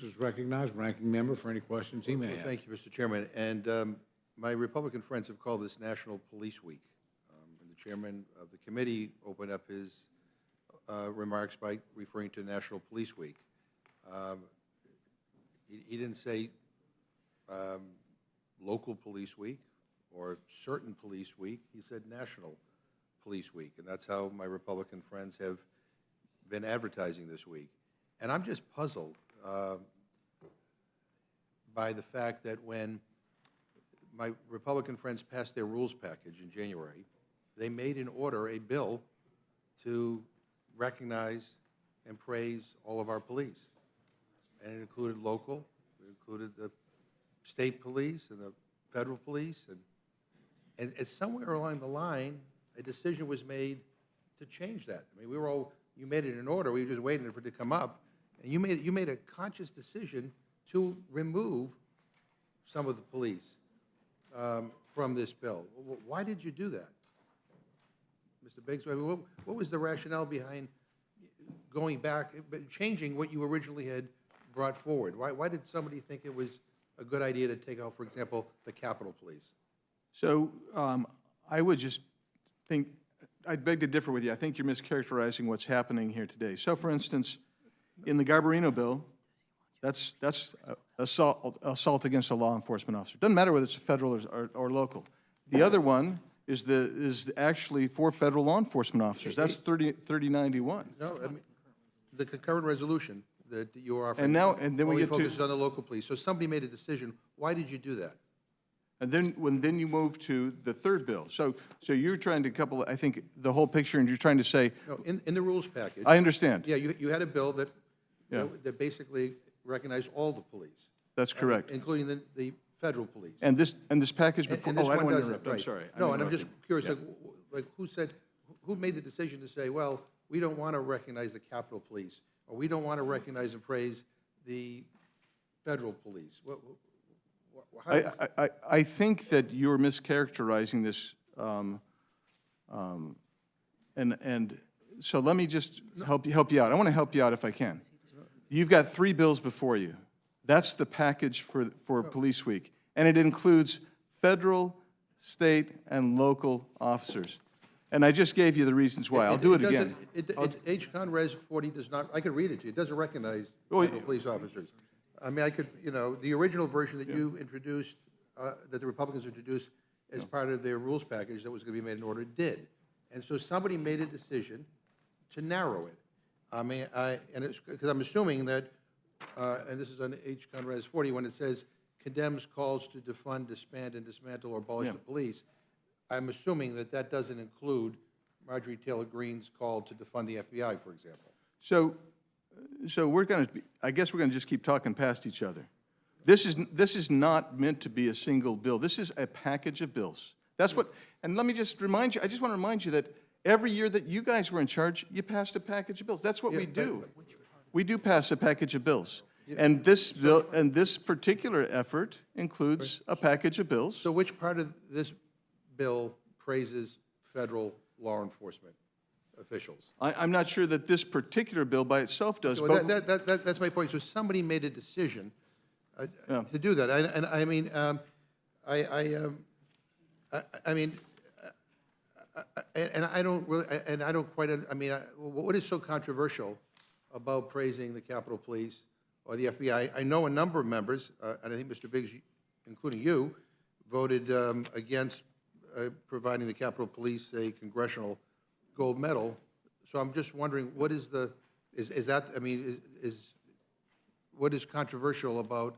Is recognized, ranking member, for any questions he may have. Thank you, Mr. Chairman. And my Republican friends have called this National Police Week. And the chairman of the committee opened up his remarks by referring to National Police Week. He didn't say local police week or certain police week. He said National Police Week. And that's how my Republican friends have been advertising this week. And I'm just puzzled by the fact that when my Republican friends passed their rules package in January, they made in order a bill to recognize and praise all of our police. And it included local, it included the state police and the federal police. And somewhere along the line, a decision was made to change that. I mean, you made it in order, we were just waiting for it to come up. And you made a conscious decision to remove some of the police from this bill. Why did you do that, Mr. Biggs? I mean, what was the rationale behind going back, changing what you originally had brought forward? Why did somebody think it was a good idea to take out, for example, the Capitol Police? So I would just think, I'd beg to differ with you. I think you're mischaracterizing what's happening here today. So, for instance, in the Garbarino bill, that's assault against a law enforcement officer. Doesn't matter whether it's federal or local. The other one is actually for federal law enforcement officers. That's 3091. No, I mean, the concurrent resolution that you are offering. And then we get to focus on the local police. So somebody made a decision. Why did you do that? And then you move to the third bill. So you're trying to couple, I think, the whole picture, and you're trying to say. No, in the rules package. I understand. Yeah, you had a bill that that basically recognized all the police. That's correct. Including the federal police. And this package before. And this I don't one want to doesn't, interrupt. I'm right. sorry. No, and I'm just curious, like who made the decision to say, well, we don't want to recognize the Capitol Police, or we don't want to recognize and praise the federal police? I think that you're mischaracterizing this, and so let me just help you out. I want to help you out if I can. You've got 3 bills before you. That's the package for Police Week, and it includes federal, state, and local officers. And I just gave you the reasons why. I'll do it again. H-Con Res 40 does not, I could read it to you, it doesn't recognize federal police officers. I mean, I could, the original version that you introduced, that the Republicans introduced as part of their rules package that was going to be made in order, did. And so somebody made a decision to narrow it. I mean, and it's because I'm assuming that, and this is on H-Con Res 40, when it says condemns calls to defund, disband, and dismantle or abolish the police, I'm assuming that that doesn't include Marjorie Taylor Greene's call to defund the FBI, for example. So we're going to, I guess we're going to just keep talking past each other. This is not meant to be a single bill. This is a package of bills. That's what, and let me just remind you, I just want to remind you that every year that you guys were in charge, you passed a package of bills. That's what we do. We do pass a package of bills. And this bill, and this particular effort includes a package of bills. So which part of this bill praises federal law enforcement officials? I'm not sure that this particular bill by itself does. So that's my point. So somebody made a decision to do that. And I mean, and I don't really, and I don't quite. I mean, what is so controversial about praising the Capitol Police or the FBI? I know a number of members, and I think Mr. Biggs, including you, voted against providing the Capitol Police a congressional gold medal. So I'm just wondering, what is the, is that, I mean, what is controversial about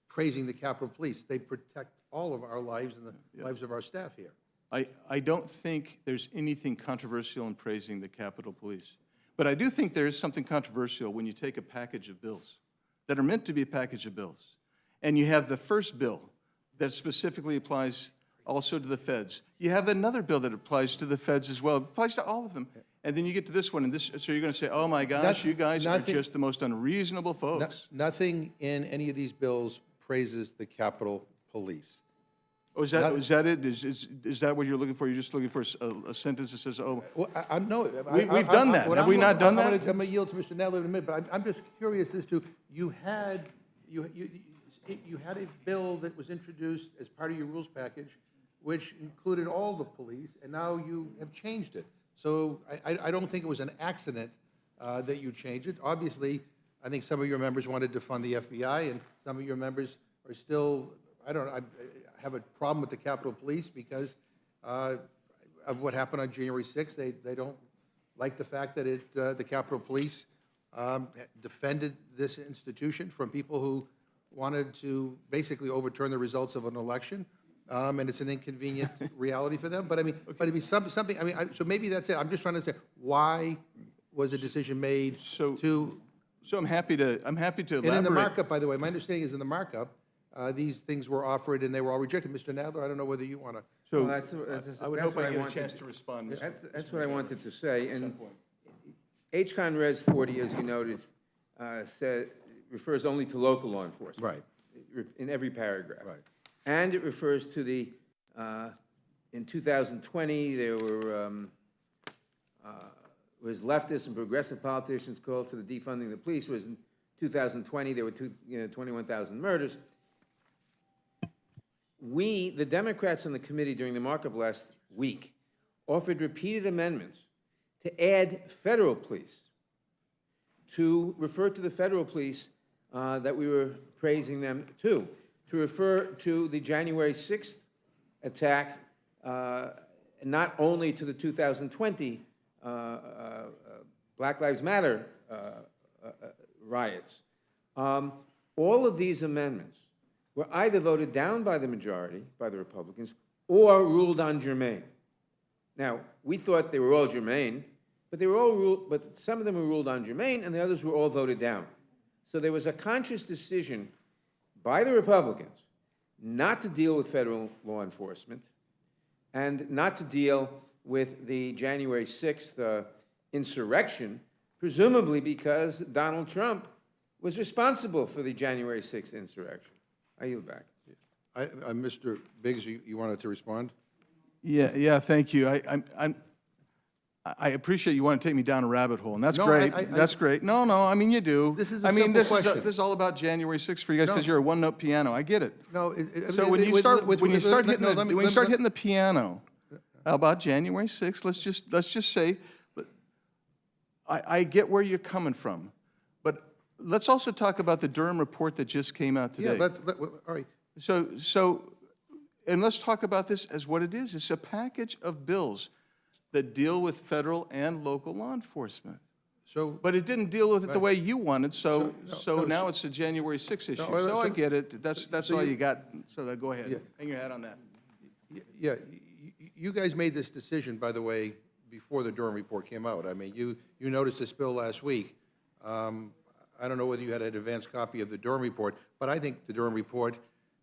praising the Capitol Police? They protect all of our lives and the lives of our staff here. I don't think there's anything controversial in praising the Capitol Police. But I do think there is something controversial when you take a package of bills that are meant to be a package of bills, and you have the first bill that specifically applies also to the feds. You have another bill that applies to the feds as well. It applies to all of them. And then you get to this one, and this, so you're going to say, oh my gosh, you guys are just the most unreasonable folks. Nothing in any of these bills praises the Capitol Police. Oh, is that it? Is that what you're looking for? You're just looking for a sentence that says, oh, Well, I'm, no. We've done that. Have we not done that? I'm going to yield to Mr. Nadler in a minute, but I'm just curious as to, you had a bill that was introduced as part of your rules package, which included all the police, and now you have changed it. So I don't think it was an accident that you changed it. Obviously, I think some of your members wanted to fund the FBI, and some of your members are still, I have a problem with the Capitol Police because of what happened on January 6th. They don't like the fact that the Capitol Police defended this institution from people who wanted to basically overturn the results of an election, and it's an inconvenient reality for them. But I mean, but it'd be something. I mean, so maybe that's it. I'm just trying to say, why was a decision made to? So I'm happy to elaborate. And in the markup, by the way, my understanding is in the markup, these things were offered and they were all rejected. Mr. Nadler, I don't know whether you want to. So Well, I would that's hope I what get a wanted chance to respond. That's what I wanted to say. And H-Con Res 40, as you noticed, refers only to local law enforcement. Right. In every paragraph. Right. And it refers to the, in 2020, there was leftist and progressive politicians called for the defunding of the police. Was in 2020, there were 21,000 murders. We, the Democrats on the committee during the markup last week, offered repeated amendments to add federal police, to refer to the federal police that we were praising them to refer to the January 6th attack, not only to the 2020 Black Lives Matter riots. All of these amendments were either voted down by the majority, by the Republicans, or ruled on germane. Now, we thought they were all germane, but they were all ruled, but some of them were ruled on germane, and the others were all voted down. So there was a conscious decision by the Republicans not to deal with federal law enforcement and not to deal with the January 6th insurrection, presumably because Donald Trump was responsible for the January 6th insurrection. I yield back. Mr. Biggs, you wanted to respond? Yeah, thank you. I appreciate you want to take me down a rabbit hole, and that's great. That's great. No, I mean, you do. This is a simple question. This is all about January 6th for you guys because you're a one-note piano. I get it. No. So when you start hitting the piano about January 6th, let's just say, I get where you're coming from, but let's also talk about the Durham report that just came out today. Yeah, all right. And let's talk about this as what it is. It's a package of bills that deal with federal and local law enforcement. But it didn't deal with it the way you wanted, so now it's the January 6th issue. So I get it. That's all you got. So go ahead. Yeah. Hang your hat on that. Yeah, you guys made this decision, by the way, before the Durham report came out. I mean, you noticed this bill last week. I don't know whether you had an advanced copy of the Durham report, but I think the Durham report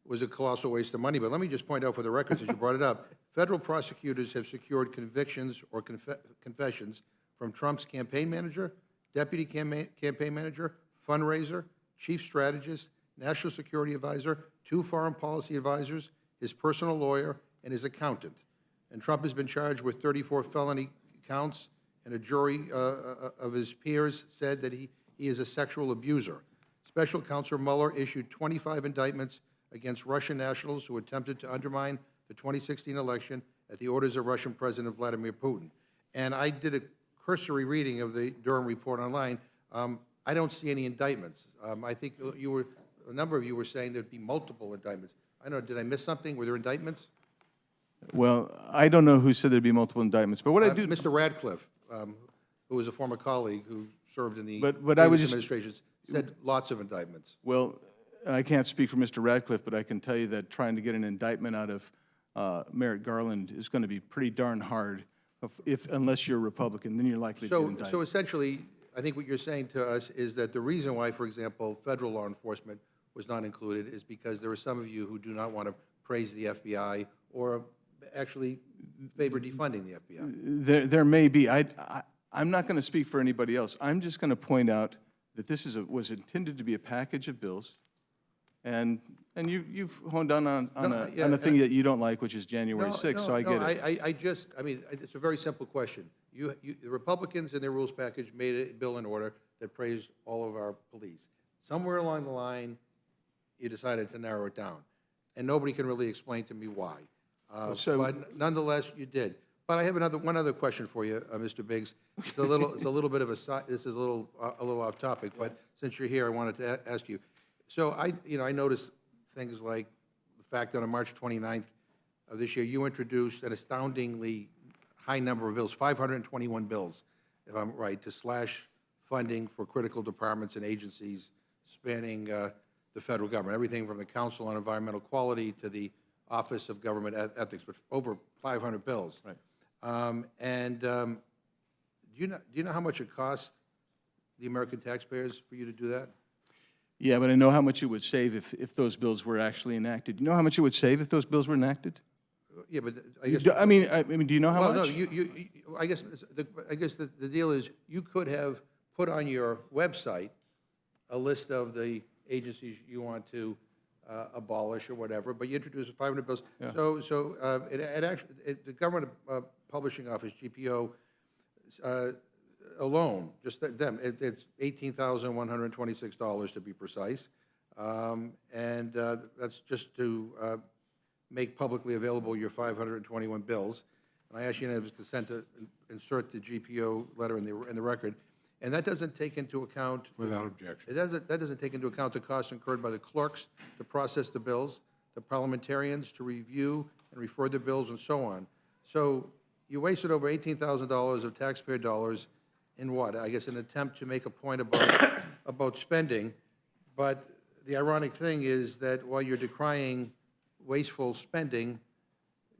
was a colossal waste of money. But let me just point out for the record, since you brought it up, federal prosecutors have secured convictions or confessions from Trump's campaign manager, deputy campaign manager, fundraiser, chief strategist, national security advisor, 2 foreign policy advisors, his personal lawyer, and his accountant. And Trump has been charged with 34 felony counts, and a jury of his peers said that he is a sexual abuser. Special Counsel Mueller issued 25 indictments against Russian nationals who attempted to undermine the 2016 election at the orders of Russian President Vladimir Putin. And I did a cursory reading of the Durham report online. I don't see any indictments. I think a number of you were saying there'd be multiple indictments. I don't know, did I miss something? Were there indictments? Well, I don't know who said there'd be multiple indictments, but what I do... Mr. Radcliffe, who was a former colleague who served in the but I would just administrations, said lots of indictments. Well, I can't speak for Mr. Radcliffe, but I can tell you that trying to get an indictment out of Merrick Garland is going to be pretty darn hard, unless you're a Republican, then you're likely to get indicted. So essentially, I think what you're saying to us is that the reason why, for example, federal law enforcement was not included is because there are some of you who do not want to praise the FBI or actually favor defunding the FBI. There may be. I'm not going to speak for anybody else. I'm just going to point out that this was intended to be a package of bills And you've honed on yeah, a thing that you don't like, which is January 6th, so I get it. I mean, it's a very simple question. The Republicans in their rules package made a bill in order that praised all of our police. Somewhere along the line, you decided to narrow it down, and nobody can really explain to me why. But nonetheless, you did. But I have one other question for you, Mr. Biggs. It's a little bit of a side. This is a little off topic, but since you're here, I wanted to ask you. So I noticed things like the fact that on March 29th of this year, you introduced an astoundingly high number of bills, 521 bills, if I'm right, to slash funding for critical departments and agencies spanning the federal government, everything from the Council on Environmental Quality to the Office of Government Ethics, but over 500 bills. Right. Do you know how much it cost the American taxpayers for you to do that? Yeah, but I know how much it would save if those bills were actually enacted. You know how much it would save if those bills were enacted? Yeah, but I guess. I mean, do you know how Well, much? no, I guess the deal is you could have put on your website a list of the agencies you want to abolish or whatever, but you introduced 500 bills. Yeah. So the Government Publishing Office, GPO, alone, just them, it's $18,126 to be precise. And that's just to make publicly available your 521 bills. And I ask you unanimous consent to insert the GPO letter in the record. And that doesn't take into account. Without objection. That doesn't take into account the costs incurred by the clerks to process the bills, the parliamentarians to review and refer the bills, and so on. So you wasted over $18,000 of taxpayer dollars in what? I guess an attempt to make a point about spending. But the ironic thing is that while you're decrying wasteful spending,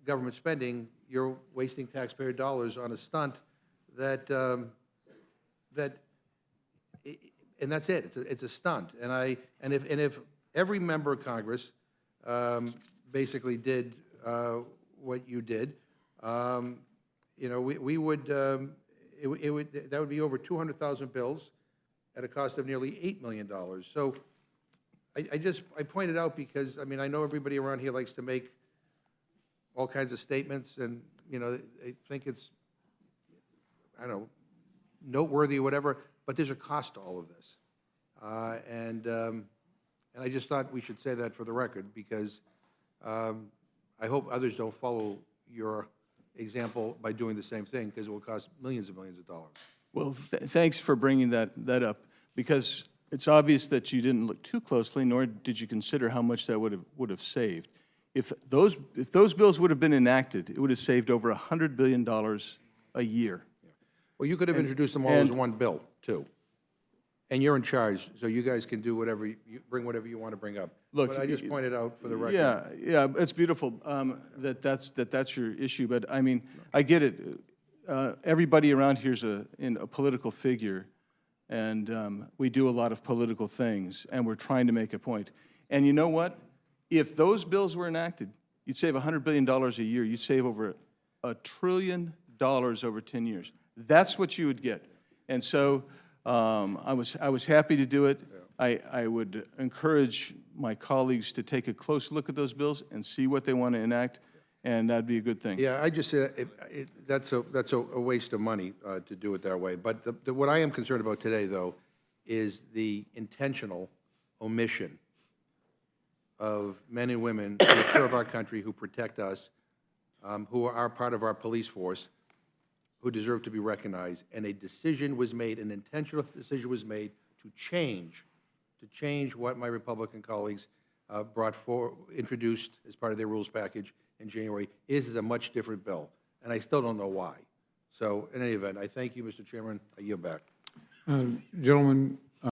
government spending, you're wasting taxpayer dollars on a stunt that and that's it. It's a stunt. And if every member of Congress basically did what you did, we would that would be over 200,000 bills at a cost of nearly $8 million. So I pointed out because I mean I know everybody around here likes to make all kinds of statements, and they think it's I don't know noteworthy or whatever, but there's a cost to all of this, and I just thought we should say that for the record because I hope others don't follow your example by doing the same thing because it will cost millions and millions of dollars. Well, thanks for bringing that up, because it's obvious that you didn't look too closely, nor did you consider how much that would have saved. If those bills would have been enacted, it would have saved over $100 billion a year. Well, you could have introduced them all as one bill, too. And you're in charge, so you guys can do whatever, bring whatever you want to bring up. Look, but I just pointed out for the record. Yeah, it's beautiful that's your issue, but I mean, I get it. Everybody around here's a political figure, and we do a lot of political things, and we're trying to make a point. And you know what? If those bills were enacted, you'd save $100 billion a year. You'd save over $1 trillion over 10 years. That's what you would get. And so I was happy to do it. I would encourage my colleagues to take a close look at those bills and see what they want to enact, and that'd be a good thing. Yeah, I just said that's a waste of money to do it that way. But what I am concerned about today, though, is the intentional omission of men and women who serve our country, who protect us, who are part of our police force, who deserve to be recognized, and a decision was made, an intentional decision was made to change what my Republican colleagues introduced as part of their rules package in January. This is a much different bill, and I still don't know why. So, in any event, I thank you, Mr. Chairman. I yield back. Gentlemen,